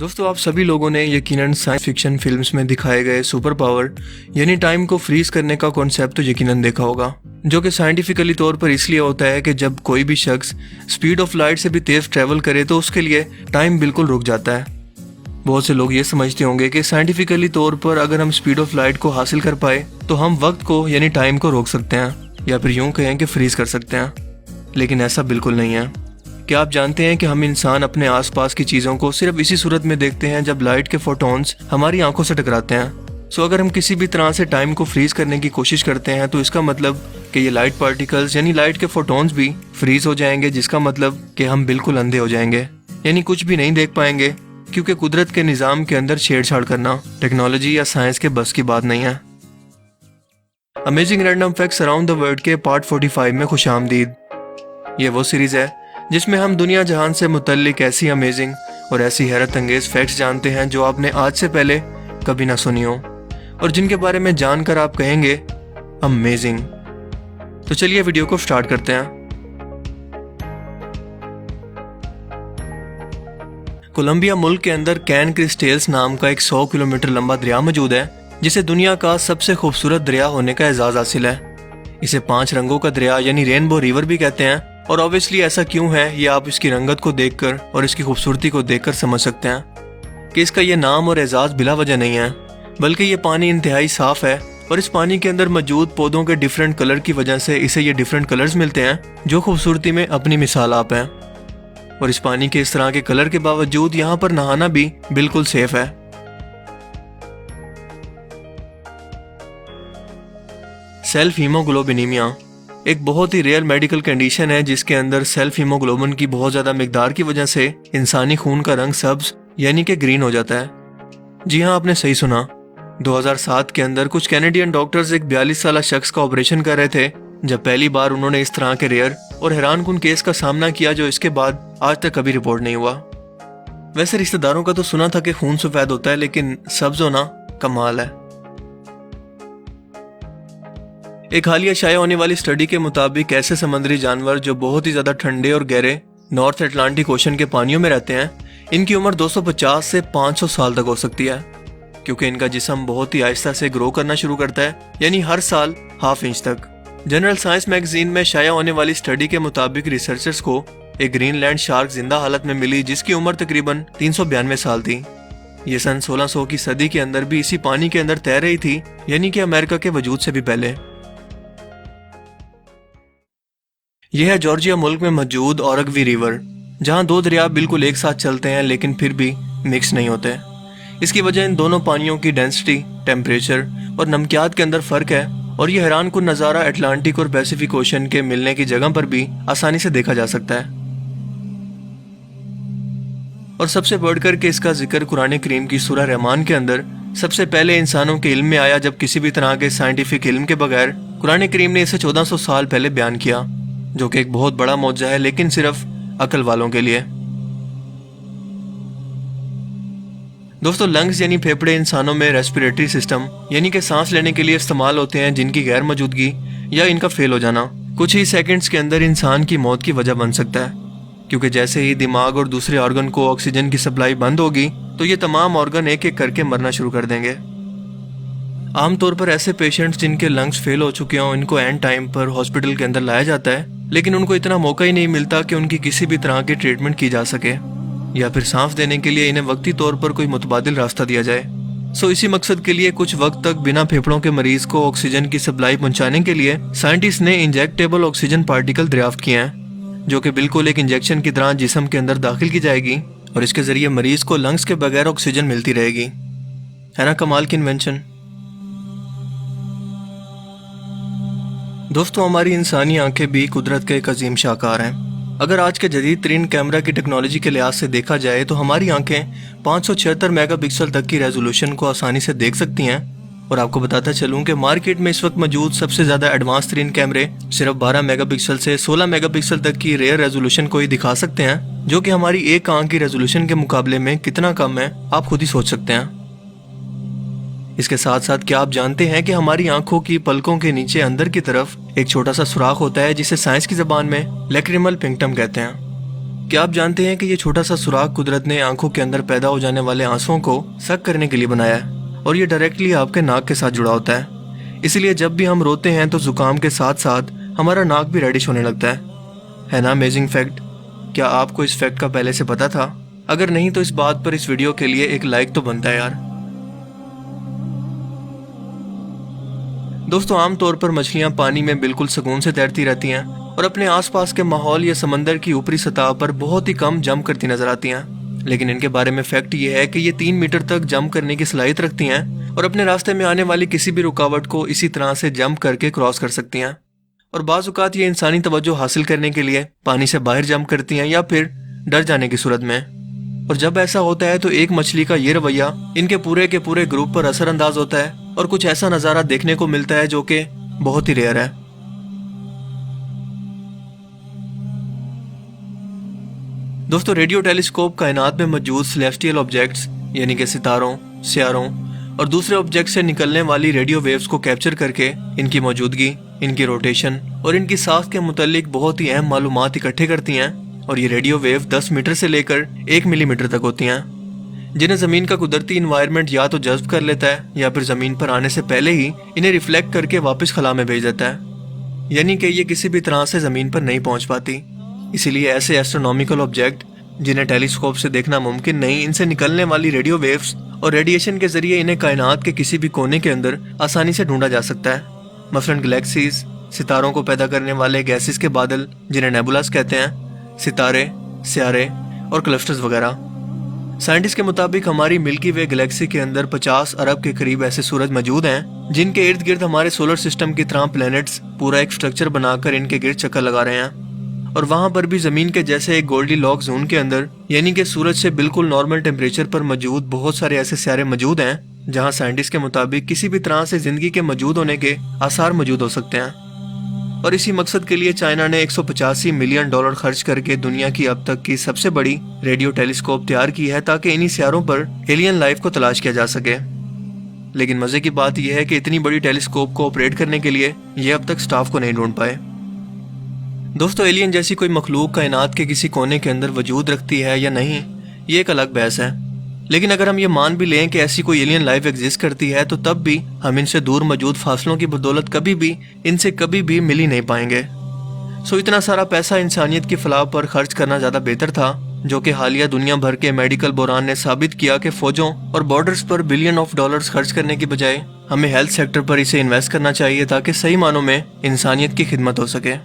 दोस्तों, आप सभी लोगों ने यकीनन साइंस फिक्शन फिल्म्स में दिखाए गए सुपर पावर यानी टाइम को फ्रीज करने का कॉन्सेप्ट तो यकीनन देखा होगा, जो कि साइंटिफिकली तौर पर इसलिए होता है कि जब कोई भी शख्स स्पीड ऑफ लाइट से भी तेज ट्रैवल करे तो उसके लिए टाइम बिल्कुल रुक जाता है। बहुत से लोग ये समझते होंगे कि साइंटिफिकली तौर पर अगर हम स्पीड ऑफ लाइट को हासिल कर पाए तो हम वक्त को यानी टाइम को रोक सकते हैं या फिर यूं कहें कि फ्रीज कर सकते हैं, लेकिन ऐसा बिल्कुल नहीं है। क्या आप जानते हैं कि हम इंसान अपने आसपास की चीज़ों को सिर्फ इसी सूरत में देखते हैं जब लाइट के फोटॉन्स हमारी आंखों से टकराते हैं। सो अगर हम किसी भी तरह से टाइम को फ्रीज करने की कोशिश करते हैं तो इसका मतलब कि ये लाइट पार्टिकल्स यानी लाइट के फोटॉन्स भी फ्रीज हो जाएंगे, जिसका मतलब कि हम बिल्कुल अंधे हो जाएंगे यानी कुछ भी नहीं देख पाएंगे, क्योंकि कुदरत के निज़ाम के अंदर छेड़छाड़ करना टेक्नोलॉजी या साइंस के बस की बात नहीं है। Amazing random facts around the world के पार्ट 45 में खुशामदीद। ये वो सीरीज़ है जिसमें हम दुनिया जहान से मुतल्लिक ऐसी अमेजिंग और ऐसी हैरत अंगेज फैक्ट्स जानते हैं जो आपने आज से पहले कभी ना सुनी हो और जिनके बारे में जानकर आप कहेंगे अमेजिंग। तो चलिए वीडियो को स्टार्ट करते हैं। कोलंबिया मुल्क के अंदर कैन क्रिस्टेल्स नाम का एक 100 किलोमीटर लंबा दरिया मौजूद है, जिसे दुनिया का सबसे खूबसूरत दरिया होने का एजाज हासिल है। इसे 5 रंगों का दरिया यानी रेनबो रिवर भी कहते हैं, और ऑब्वियसली ऐसा क्यों है ये आप इसकी रंगत को देखकर और इसकी खूबसूरती को देखकर समझ सकते हैं कि इसका ये नाम और एजाज बिला वजह नहीं है, बल्कि ये पानी इंतहाई साफ है और इस पानी के अंदर मौजूद पौधों के डिफरेंट कलर की वजह से इसे ये डिफरेंट कलर्स मिलते हैं, जो खूबसूरती में अपनी मिसाल आप हैं। और इस पानी के इस तरह के कलर के बावजूद यहाँ पर नहाना भी बिल्कुल सेफ है। सेल्फ हीमोग्लोबिनीमिया एक बहुत ही रेयर मेडिकल कंडीशन है जिसके अंदर सेल्फ हीमोग्लोबिन की बहुत ज्यादा मिकदार की वजह से इंसानी खून का रंग सब्ज यानी कि ग्रीन हो जाता है। जी हाँ, आपने सही सुना। 2007 के अंदर कुछ कैनेडियन डॉक्टर्स एक 42 साल शख्स का ऑपरेशन कर रहे थे जब पहली बार उन्होंने इस तरह के रेयर और हैरानकुन केस का सामना किया, जो इसके बाद आज तक कभी रिपोर्ट नहीं हुआ। वैसे रिश्तेदारों का तो सुना था कि खून सफेद होता है, लेकिन सब्ज होना कमाल है। एक हालिया शाया होने वाली स्टडी के मुताबिक ऐसे समुद्री जानवर जो बहुत ही ज्यादा ठंडे और गहरे नॉर्थ अटलांटिक ओशन के पानियों में रहते हैं, इनकी उम्र 250 से 500 साल तक हो सकती है, क्योंकि इनका जिस्म बहुत ही आहिस्ता से ग्रो करना शुरू करता है, यानी हर साल ½ इंच तक। जनरल साइंस मैगजीन में शाया होने वाली स्टडी के मुताबिक रिसर्चर्स को एक ग्रीनलैंड शार्क जिंदा हालत में मिली जिसकी उम्र तकरीबन 392 साल थी। ये सन 1600 की सदी के अंदर भी इसी पानी के अंदर तैर रही थी, यानी कि अमेरिका के वजूद से भी पहले। यह है जॉर्जिया मुल्क में मौजूद औरगवी रिवर, जहां 2 दरिया बिल्कुल एक साथ चलते हैं लेकिन फिर भी मिक्स नहीं होते। इसकी वजह इन दोनों पानियों की डेंसिटी, टेम्परेचर और नमकियात के अंदर फर्क है, और यह हैरानकुन नज़ारा अटलांटिक और पैसिफिक ओशन के मिलने की जगह पर भी आसानी से देखा जा सकता है। और सबसे बढ़कर के इसका जिक्र कुरान करीम की सूरह रहमान के अंदर सबसे पहले इंसानों के इल्म में आया, जब किसी भी तरह के साइंटिफिक इल्म के बगैर कुरान करीम ने इसे 1400 साल पहले बयान किया, जो कि एक बहुत बड़ा मौजज़ा है, लेकिन सिर्फ अकल वालों के लिए। दोस्तों, लंग्स यानी फेफड़े इंसानों में रेस्पिरेटरी सिस्टम यानी कि सांस लेने के लिए इस्तेमाल होते हैं, जिनकी गैर मौजूदगी या इनका फेल हो जाना कुछ ही सेकंड्स के अंदर इंसान की मौत की वजह बन सकता है, क्योंकि जैसे ही दिमाग और दूसरे ऑर्गन को ऑक्सीजन की सप्लाई बंद होगी तो ये तमाम ऑर्गन एक एक करके मरना शुरू कर देंगे। आमतौर पर ऐसे पेशेंट्स जिनके लंग्स फेल हो चुके हों, इनको एंड टाइम पर हॉस्पिटल के अंदर लाया जाता है, लेकिन उनको इतना मौका ही नहीं मिलता कि उनकी किसी भी तरह की ट्रीटमेंट की जा सके, या फिर सांस देने के लिए इन्हें वक्ती तौर पर कोई मुतबादिल रास्ता दिया जाए। सो इसी मकसद के लिए कुछ वक्त तक बिना फेफड़ों के मरीज को ऑक्सीजन की सप्लाई पहुंचाने के लिए साइंटिस्ट ने इंजेक्टेबल ऑक्सीजन पार्टिकल दरियाफ्त किए हैं, जो कि बिल्कुल एक इंजेक्शन की तरह जिस्म के अंदर दाखिल की जाएगी और इसके जरिए मरीज को लंग्स के बगैर ऑक्सीजन मिलती रहेगी। है ना कमाल की इन्वेंशन। दोस्तों, हमारी इंसानी आंखें भी कुदरत के एक अजीम शाहकार हैं। अगर आज के जदीद तरीन कैमरा की टेक्नोलॉजी के लिहाज से देखा जाए तो हमारी आंखें 576 मेगापिक्सल तक की रेजोल्यूशन को आसानी से देख सकती हैं। और आपको बताता चलूं कि मार्केट में इस वक्त मौजूद सबसे ज़्यादा एडवांस तरीन कैमरे सिर्फ 12 मेगापिक्सल से 16 मेगापिक्सल तक की रेयर रेजोल्यूशन को ही दिखा सकते हैं, जो कि हमारी एक आंख की रेजोल्यूशन के मुकाबले में कितना कम है आप खुद ही सोच सकते हैं। इसके साथ साथ क्या आप जानते हैं कि हमारी आंखों की पलकों के नीचे अंदर की तरफ एक छोटा सा सुराख होता है जिसे साइंस की जबान में लैक्रिमल पिंक्टम कहते हैं। क्या आप जानते हैं कि ये छोटा सा सुराख कुदरत ने आंखों के अंदर पैदा हो जाने वाले आंसुओं को सक करने के लिए बनाया है और ये डायरेक्टली आपके नाक के साथ जुड़ा होता है। इसलिए जब भी हम रोते हैं तो जुकाम के साथ साथ हमारा नाक भी रेडिश होने लगता है ना अमेजिंग फैक्ट। क्या आपको इस फैक्ट का पहले से पता था? अगर नहीं तो इस बात पर इस वीडियो के लिए एक लाइक तो बनता है यार। दोस्तों, आमतौर पर मछलियां पानी में बिल्कुल सुकून से तैरती रहती हैं और अपने आसपास के माहौल या समंदर की ऊपरी सतह पर बहुत ही कम जंप करती नजर आती हैं। लेकिन इनके बारे में फैक्ट ये है कि ये 3 मीटर तक जंप करने की सलाहियत रखती हैं और अपने रास्ते में आने वाली किसी भी रुकावट को इसी तरह से जंप करके क्रॉस कर सकती हैं। और बाज़ औक़ात ये इंसानी तवज्जो हासिल करने के लिए पानी से बाहर जंप करती हैं या फिर डर जाने की सूरत में। और जब ऐसा होता है तो एक मछली का ये रवैया इनके पूरे के पूरे ग्रुप पर असरअंदाज होता है और कुछ ऐसा नज़ारा देखने को मिलता है जो कि बहुत ही रेयर है। दोस्तों, रेडियो टेलीस्कोप कायनात में मौजूद सेलेस्टियल ऑब्जेक्ट्स यानी कि सितारों, सियारों और दूसरे ऑब्जेक्ट से निकलने वाली रेडियो वेव्स को कैप्चर करके इनकी मौजूदगी, इनकी रोटेशन और इनकी साख के मुतालिक बहुत ही अहम मालूमात इकट्ठे करती हैं। और ये रेडियो वेव 10 मीटर से लेकर 1 मिलीमीटर तक होती हैं, जिन्हें ज़मीन का कुदरती इन्वायरमेंट या तो जज्ब कर लेता है या फिर ज़मीन पर आने से पहले ही इन्हें रिफ्लेक्ट करके वापस खला में भेज देता है, यानी कि ये किसी भी तरह से ज़मीन पर नहीं पहुंच पाती। इसीलिए ऐसे एस्ट्रोनॉमिकल ऑब्जेक्ट जिन्हें टेलीस्कोप से देखना मुमकिन नहीं, इनसे निकलने वाली रेडियो वेव्स और रेडिएशन के जरिए इन्हें कायनात के किसी भी कोने के अंदर आसानी से ढूंढा जा सकता है। मसलन गैलेक्सीज, सितारों को पैदा करने वाले गैसेस के बादल जिन्हें नेबुलास कहते हैं, सितारे, सियारे और क्लस्टर्स वगैरह। साइंटिस्ट के मुताबिक हमारी मिल्की वे गैलेक्सी के अंदर 50 अरब के करीब ऐसे सूरज मौजूद हैं जिनके इर्द गिर्द हमारे सोलर सिस्टम की तरह प्लैनेट्स पूरा एक स्ट्रक्चर बनाकर इनके गिर्द चक्कर लगा रहे हैं। और वहां पर भी जमीन के जैसे एक गोल्डी लॉक जोन के अंदर यानी कि सूरज से बिल्कुल नॉर्मल टेम्परेचर पर मौजूद बहुत सारे ऐसे सियारे मौजूद हैं जहां साइंटिस्ट के मुताबिक किसी भी तरह से जिंदगी के मौजूद होने के आसार मौजूद हो सकते हैं। और इसी मकसद के लिए चाइना ने $185 मिलियन खर्च करके दुनिया की अब तक की सबसे बड़ी रेडियो टेलीस्कोप तैयार की है ताकि इन्हीं सियारों पर एलियन लाइफ को तलाश किया जा सके। लेकिन मजे की बात यह है कि इतनी बड़ी टेलीस्कोप को ऑपरेट करने के लिए ये अब तक स्टाफ को नहीं ढूंढ पाए। दोस्तों, एलियन जैसी कोई मखलूक कायनात के किसी कोने के अंदर वजूद रखती है या नहीं, ये एक अलग बहस है। लेकिन अगर हम ये मान भी लें कि ऐसी कोई एलियन लाइफ एग्जिस्ट करती है तो तब भी हम इनसे दूर मौजूद फासलों की बदौलत इनसे कभी भी मिल ही नहीं पाएंगे। सो इतना सारा पैसा इंसानियत की फलाह पर खर्च करना ज़्यादा बेहतर था, जो कि हालिया दुनिया भर के मेडिकल बहरान ने साबित किया कि फौजों और बॉर्डर्स पर $बिलियन खर्च करने की बजाय हमें हेल्थ सेक्टर पर इसे इन्वेस्ट करना चाहिए ताकि सही मानों में इंसानियत की खिदमत हो सके।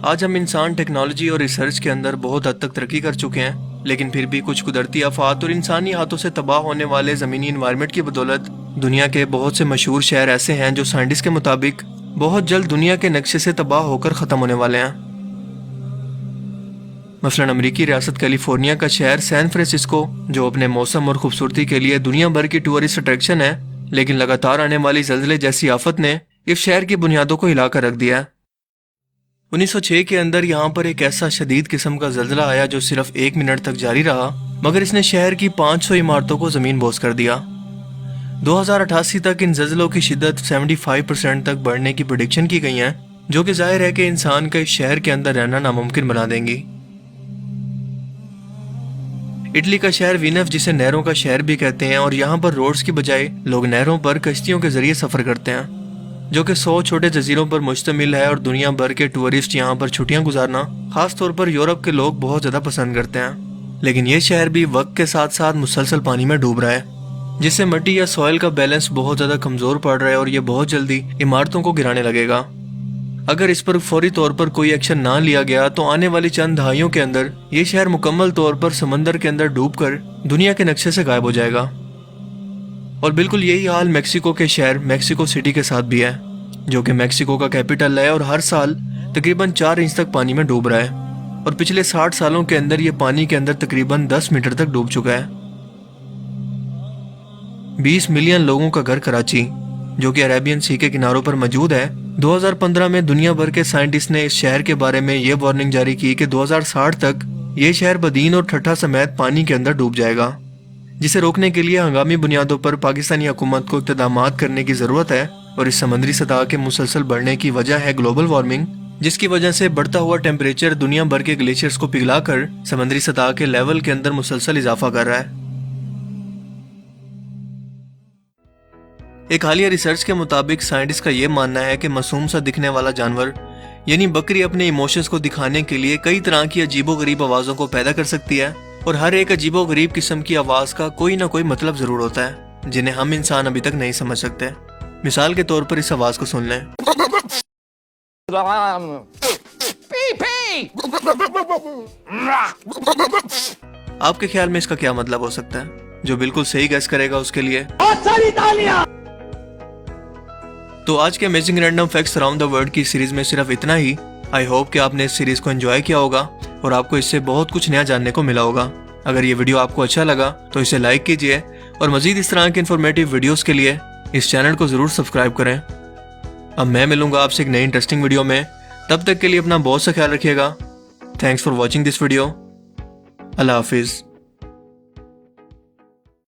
आज हम इंसान टेक्नोलॉजी और रिसर्च के अंदर बहुत हद तक तरक्की कर चुके हैं, लेकिन फिर भी कुछ कुदरती आफात और इंसानी हाथों से तबाह होने वाले ज़मीनी इन्वायरमेंट की बदौलत दुनिया के बहुत से मशहूर शहर ऐसे हैं जो साइंटिस्ट के मुताबिक बहुत जल्द दुनिया के नक्शे से तबाह होकर ख़त्म होने वाले हैं। मसलन अमेरिकी रियासत कैलिफोर्निया का शहर सैन फ्रांसिस्को, जो अपने मौसम और खूबसूरती के लिए दुनिया भर की टूरिस्ट अट्रैक्शन है, लेकिन लगातार आने वाली ज़लज़ले जैसी आफत ने इस शहर की बुनियादों को हिलाकर रख दिया है। 1906 के अंदर यहाँ पर एक ऐसा शदीद किस्म का जल्जला आया जो सिर्फ 1 मिनट तक जारी रहा, मगर इसने शहर की 500 इमारतों को जमीन बोस कर दिया। 2088 तक इन जल्जलों की शिद्दत 75% तक बढ़ने की प्रेडिक्शन की गई है, जो कि जाहिर है कि इंसान का इस शहर के अंदर रहना नामुमकिन बना देंगी। इटली का शहर वीनस, जिसे नहरों का शहर भी कहते हैं, और यहाँ पर रोड्स की बजाय लोग नहरों पर कश्तियों के जरिए सफर करते हैं, जो कि 100 छोटे जजीरों पर मुश्तमिल है। और दुनिया भर के टूरिस्ट यहाँ पर छुट्टियां गुजारना खास तौर पर यूरोप के लोग बहुत ज्यादा पसंद करते हैं। लेकिन ये शहर भी वक्त के साथ साथ मुसलसल पानी में डूब रहा है, जिससे मिट्टी या सॉइल का बैलेंस बहुत ज्यादा कमजोर पड़ रहा है और ये बहुत जल्दी इमारतों को गिराने लगेगा। अगर इस पर फौरी तौर पर कोई एक्शन ना लिया गया तो आने वाली चंद दहाइयों के अंदर ये शहर मुकम्मल तौर पर समंदर के अंदर डूबकर दुनिया के नक्शे से गायब हो जाएगा। और बिल्कुल यही हाल मेक्सिको के शहर मेक्सिको सिटी के साथ भी है, जो कि मेक्सिको का कैपिटल है और हर साल तकरीबन 4 इंच तक पानी में डूब रहा है। और पिछले 60 सालों के अंदर ये पानी के अंदर तकरीबन 10 मीटर तक डूब चुका है। 20 मिलियन लोगों का घर कराची, जो कि अरेबियन सी के किनारों पर मौजूद है, 2015 में दुनिया भर के साइंटिस्ट ने इस शहर के बारे में ये वार्निंग जारी की कि 2060 तक ये शहर बदीन और ठट्ठा समेत पानी के अंदर डूब जाएगा, जिसे रोकने के लिए हंगामी बुनियादों पर पाकिस्तानी हुकूमत को इक़दामात करने की ज़रूरत है। और इस समंदरी सतह के मुसलसल बढ़ने की वजह है ग्लोबल वार्मिंग, جس کی وجہ سے بڑھتا ہوا ٹیمپریچر دنیا بھر کے گلیشیئرز کو پگھلا کر سمندری سطح کے لیول کے اندر مسلسل اضافہ کر رہا ہے۔ ایک حالیہ ریسرچ کے مطابق سائنٹسٹ کا یہ ماننا ہے کہ معصوم سا دکھنے والا جانور یعنی بکری اپنے ایموشنز کو دکھانے کے لیے کئی طرح کی عجیب و غریب آوازوں کو پیدا کر سکتی ہے، اور ہر ایک عجیب و غریب قسم کی آواز کا کوئی نہ کوئی مطلب ضرور ہوتا ہے جنہیں ہم انسان ابھی تک نہیں سمجھ سکتے۔ مثال کے طور پر اس آواز کو سن لیں۔ آپ کے خیال میں اس کا کیا مطلب ہو سکتا ہے؟ جو بالکل صحیح گیس کرے گا اس کے لیے بہت ساری تالیاں۔ تو آج کے amazing random facts around the world کی سیریز میں صرف اتنا ہی۔ آئی ہوپ کہ آپ نے اس سیریز کو انجوائے کیا ہوگا اور آپ کو اس سے بہت کچھ نیا جاننے کو ملا ہوگا۔ اگر یہ ویڈیو آپ کو اچھا لگا تو اسے لائک کیجئے اور مزید اس طرح کے انفارمیٹیو ویڈیوز کے لیے اس چینل کو ضرور سبسکرائب کریں۔ اب میں ملوں گا آپ سے ایک نئی انٹرسٹنگ ویڈیو میں، تب تک کے لیے اپنا بہت سا خیال رکھیے گا۔ Thanks for watching this video. اللہ حافظ۔